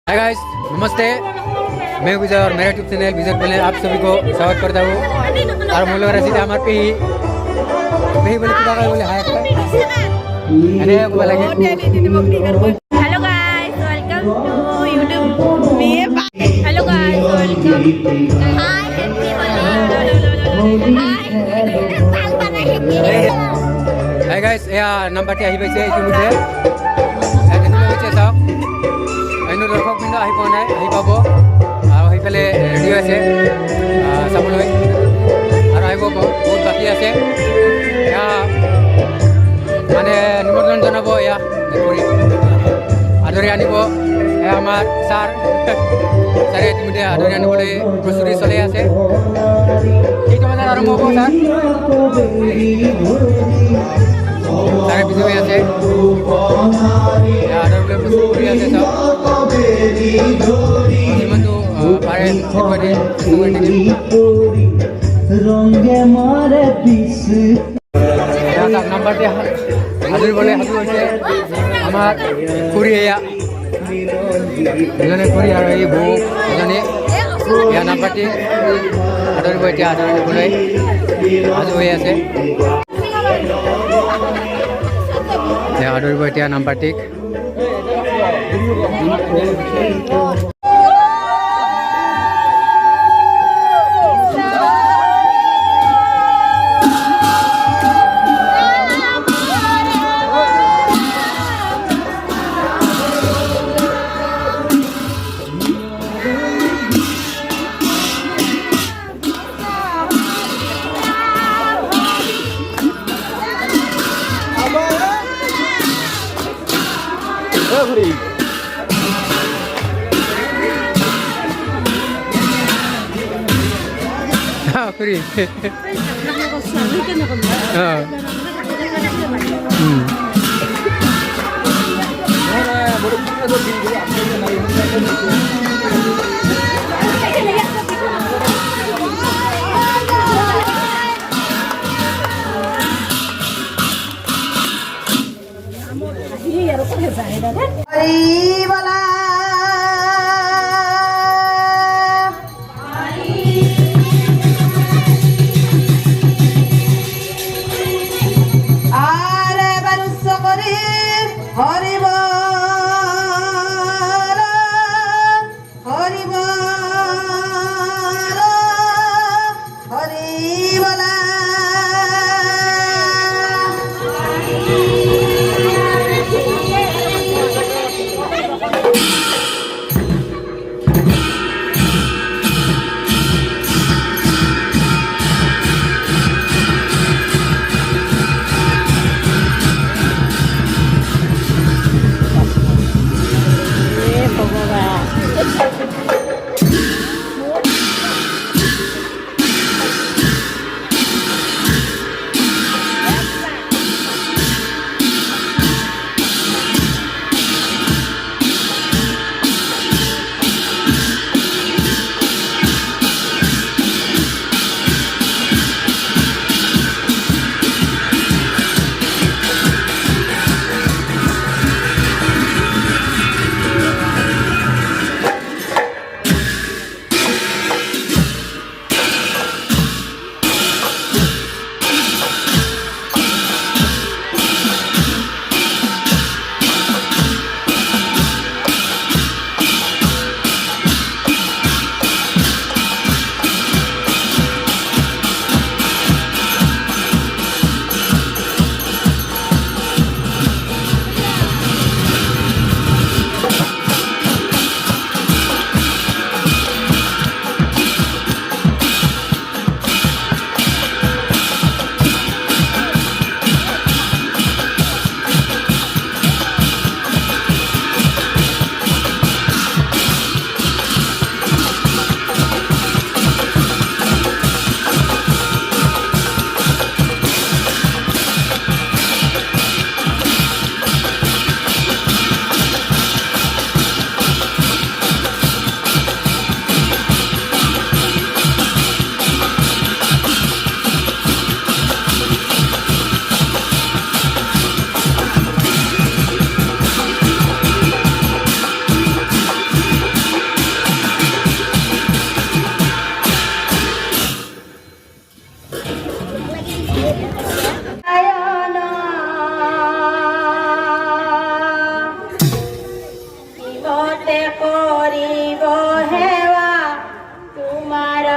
Hi guys, नमस्ते। मैं विजय और मेरा यूट्यूब चैनल विजय पहले आप सभी को स्वागत करता हूँ। और हम लोग रसीद हमारे पे ही बोले खुदा का बोले हाय अरे को लगे। Hello guys, welcome to YouTube में। Hello guys, welcome. Hi happy hi guys, या नंबर टे आহি পাইছে ইতিমধ্যে এনে লৈছে চাওক এনে দৰ্শক বিন্দু আহি পোৱা নাই, আহি পাব আৰু সেইফালে ৰেডি আছে চাবলৈ আৰু আহিব বহুত বাকী আছে। এয়া মানে নিমন্ত্ৰণ জনাব, এয়া কৰি আদৰি আনিব। এয়া আমাৰ ছাৰে ইতিমধ্যে আদৰি আনিবলৈ প্ৰস্তুতি চলাই আছে। কেইটা বজাত আৰম্ভ হ'ব ছাৰ? ছাৰে বিজি হৈ আছে, আদৰিবলৈ প্ৰস্তুত কৰি আছে। চাওক যিমানটো পাৰে নাম্বাৰটি সাজুৰিবলৈ সাজু হৈছে আমাৰ খুৰী। এয়া এজনে খুৰী আৰু এই বৌ এজনী এয়া নাম্বাৰটি আদৰিব, এতিয়া আদৰিবলৈ সাজু হৈ আছে। আদৰিব এতিয়া নাম্বাৰটিক। খুৰী দিনতে কৰিব সেৱা তোমাৰ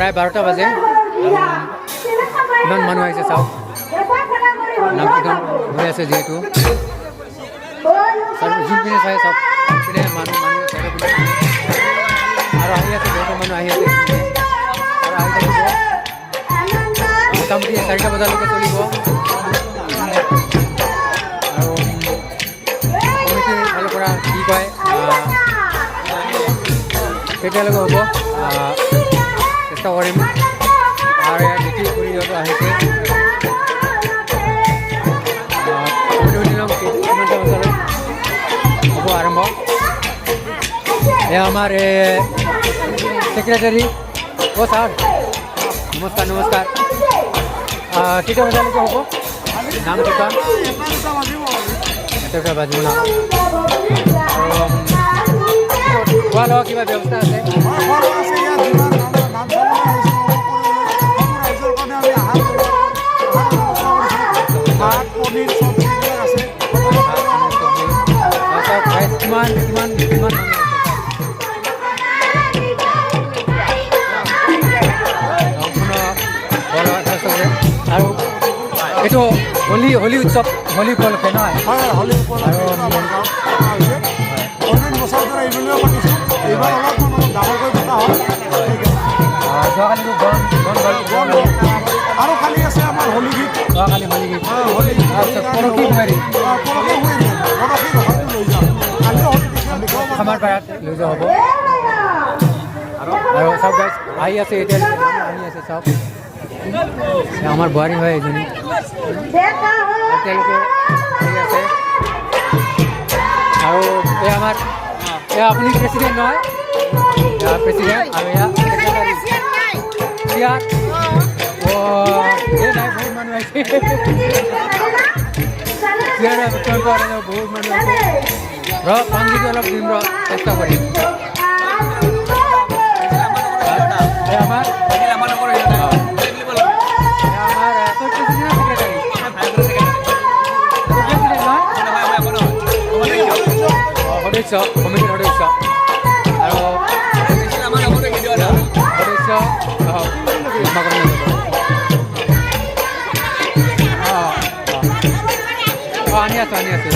প্ৰায় 12টা বাজে ইমান মানুহ আহিছে চাওক নাম কীৰ্তন হৈ আছে যিহেতু যোনপিনে চাই চাওক পিনে মানুহ আৰু আহি আছে বহুতো মানুহ আহি আছে আৰু আহি থাকিব মোটামুটি 4টা বজালৈকে চলিব আৰু কমিটিৰ ফালৰ পৰা কি কয় কেতিয়ালৈকে হ'ব চেষ্টা কৰিম আৰু ইয়াত নীতি পৰিষদো আহিছে কিমানটা বজালৈ হ'ব আৰম্ভ এয়া আমাৰ ছেক্ৰেটাৰী অ' ছাৰ নমস্কাৰ নমস্কাৰ কেইটা বজালৈকে হ'ব নাম কেইটা এটা বাজিব না খোৱা লোৱা কিবা ব্যৱস্থা আছে কিমান কিমান কিমান আৰু এইটো হোলী উৎসৱ হোলী উপলক্ষে নহয় হোলী উপলক্ষে অন্যান্য বছৰ দৰে এইবুলিও পাতিছোঁ এইবাৰ অলপমান ডাঙৰকৈ পতা হয় যোৱাকালিতো গৰম আৰু কালি আছে আমাৰ হোলী গীত যোৱাকালি হোলী গীত হোলী তাৰপিছত পৰহি কুমাৰী লৈ যাম কালিও হোলী খামাৰ পাৰাত লৈ যোৱা হ'ব আৰু চাওক গাইজ আহি আছে এতিয়া আহি আছে চাওক আমাৰ বোৱাৰী হয় এজনী তেওঁলোকে আহি আছে আৰু এয়া আমাৰ এয়া আপুনি প্ৰেচিডেণ্ট নহয় এয়া প্ৰেচিডেণ্ট আৰু এয়া ইয়াত এই নাই বহুত মানুহ আহিছে বহুত মানুহ আহিছে পাঞ্জিটো অলপ দিম চেষ্টা কৰিম আমাৰ সদস্য কমিটিৰ সদস্য আৰু সদস্য আনি আছোঁ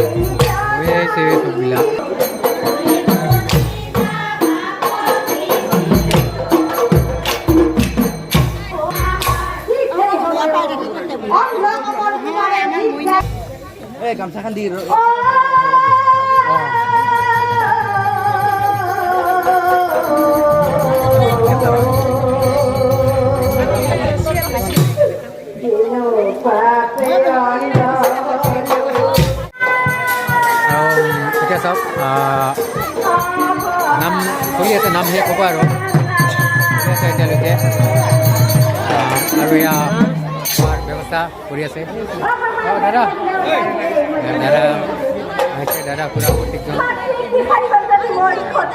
Wese subila. গামছাখন দি এতিয়া চাওক নাম চলি আছে নাম শেষ হ'ব আৰু চলি আছে এতিয়ালৈকে আৰু এয়া খোৱাৰ ব্যৱস্থা কৰি আছে দাদা দাদা আহিছে দাদা পুৰা প্ৰত্যেকজন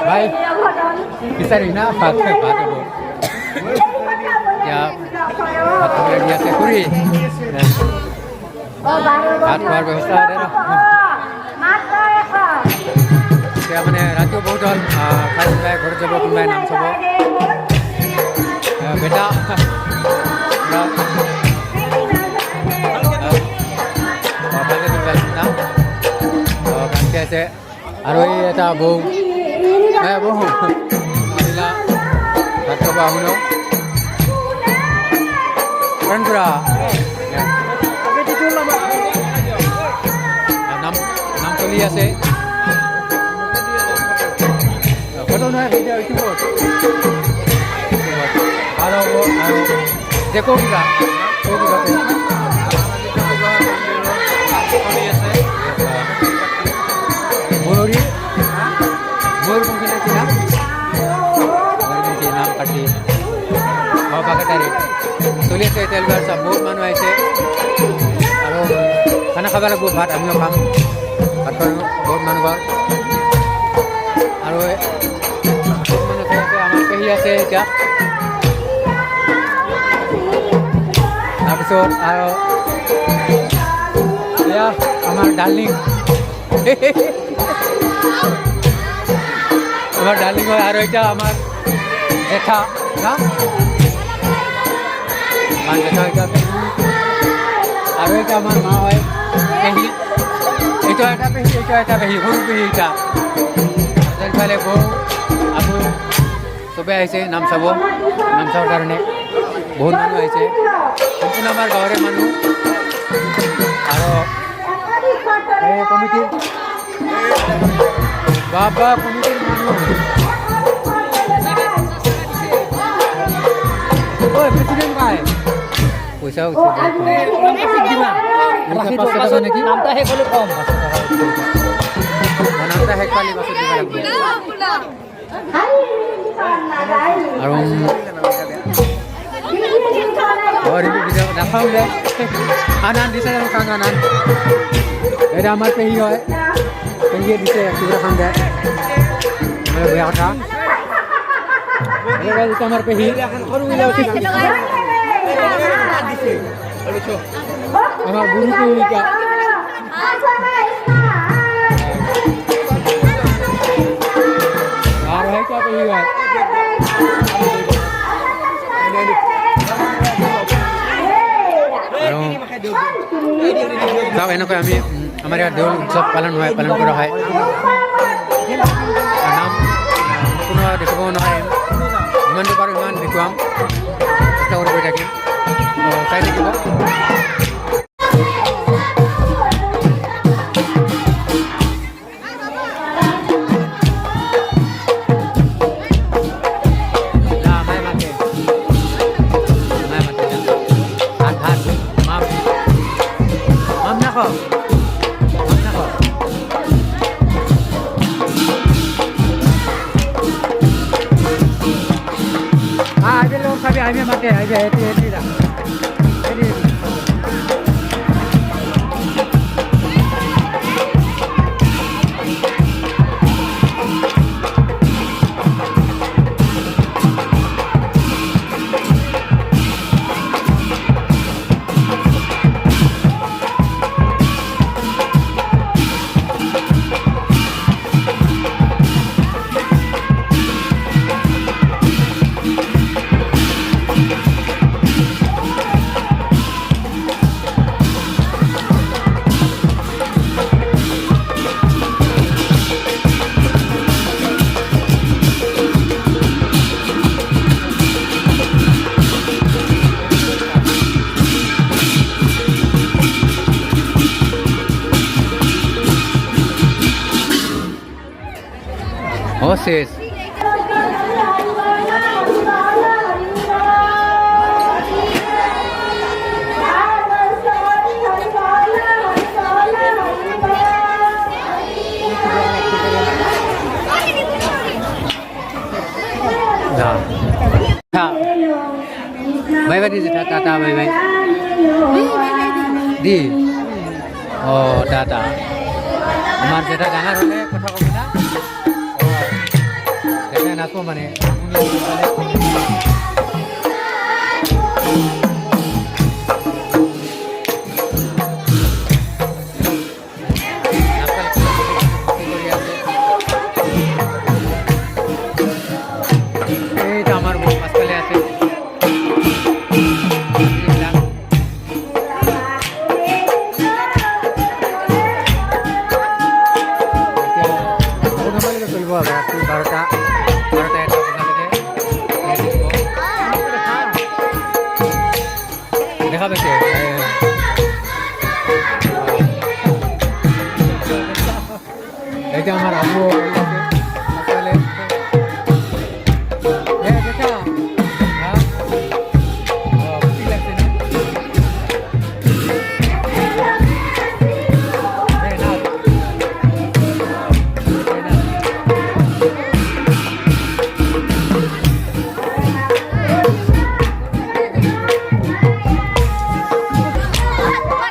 ভাই বিচাৰি না ভাত ভাত হ'ব এতিয়া ভাত খাবলৈ দি আছে খুৰী ভাত খোৱাৰ ব্যৱস্থা দাদা এতিয়া মানে ৰাতিও বহুত হ'ল খাই কোনোবাই ঘৰত যাব কোনোবাই নাম চাব বেটা আছে আৰু এই এটা বৌ বৌ মহিলা ভাত খাব আহোঁ পুৰা নাম নাম চলি আছে ফটো নহয় ভিডিঅ' ইউটিউবত ভাল হ'ব আৰু যে কওঁ কিবা ময়ূৰপঙ্খী নাকি নাম ময়ূৰপঙ্খী নাম কাটি বাগাতাৰে চলি আছে তেলবাৰ চব বহুত মানুহ আহিছে আৰু খানা খাব লাগিব ভাত আমিও খাম ভাত খাব বহুত মানুহ ঘৰ আৰু বহুত মানুহ আছে আমাৰ পেহী আছে এতিয়া তাৰপিছত আৰু এয়া আমাৰ ডাৰ্লিং আমার ডার্লিং হয় আর ওইটা আমার জেঠা না আমার জেঠা ওইটা আর ওইটা আমার মা হয় পেহি এইটা একটা পেহি এইটা একটা পেহি সৰু পেহি এইটা ইফালে বৌ আবু চবে আহিছে নাম চাব নাম চাবৰ কাৰণে বহুত মানুহ আহিছে সম্পূৰ্ণ আমাৰ গাঁৱৰে মানুহ আৰু এই কমিটিৰ বাবা কমিটির মানুষ ওই প্রেসিডেন্ট ভাই পয়সা হচ্ছে নাকি নামটা শেষ হলে কম নামটা শেষ পালি পাছত দিব লাগবে আৰু নাখাওঁ দে আনান দিছে খাওঁ আনান এটা আমাৰ পেহী হয় পেহীয়ে দিছে কিবা খাম দে বেয়া কথা আমাৰ পেহী আমাৰ বুড়ি পেহিকা আৰ হয় কা পেহি হয় আৰু এনেকৈ আমি আমাৰ ইয়াত দেউল উৎসৱ পালন কৰা হয় নাম কোনো দেখাব নোৱাৰিম যিমানটো পাৰোঁ ইমান দেখুৱাম চেষ্টা কৰি গৈ থাকিম চাই থাকিব Ahí me maté, ahí me mira. শেষ বাই বাই দিছে টাটা বাই বাই দি ও টাটা আমার যেটা জানার হলে কথা কবি না সেটা নাচবো মানে এইটা আমার পাশকালে আছে চলবো রাত্রি 12টা এটা দেখা পেয়েছে এইটা আমার আবু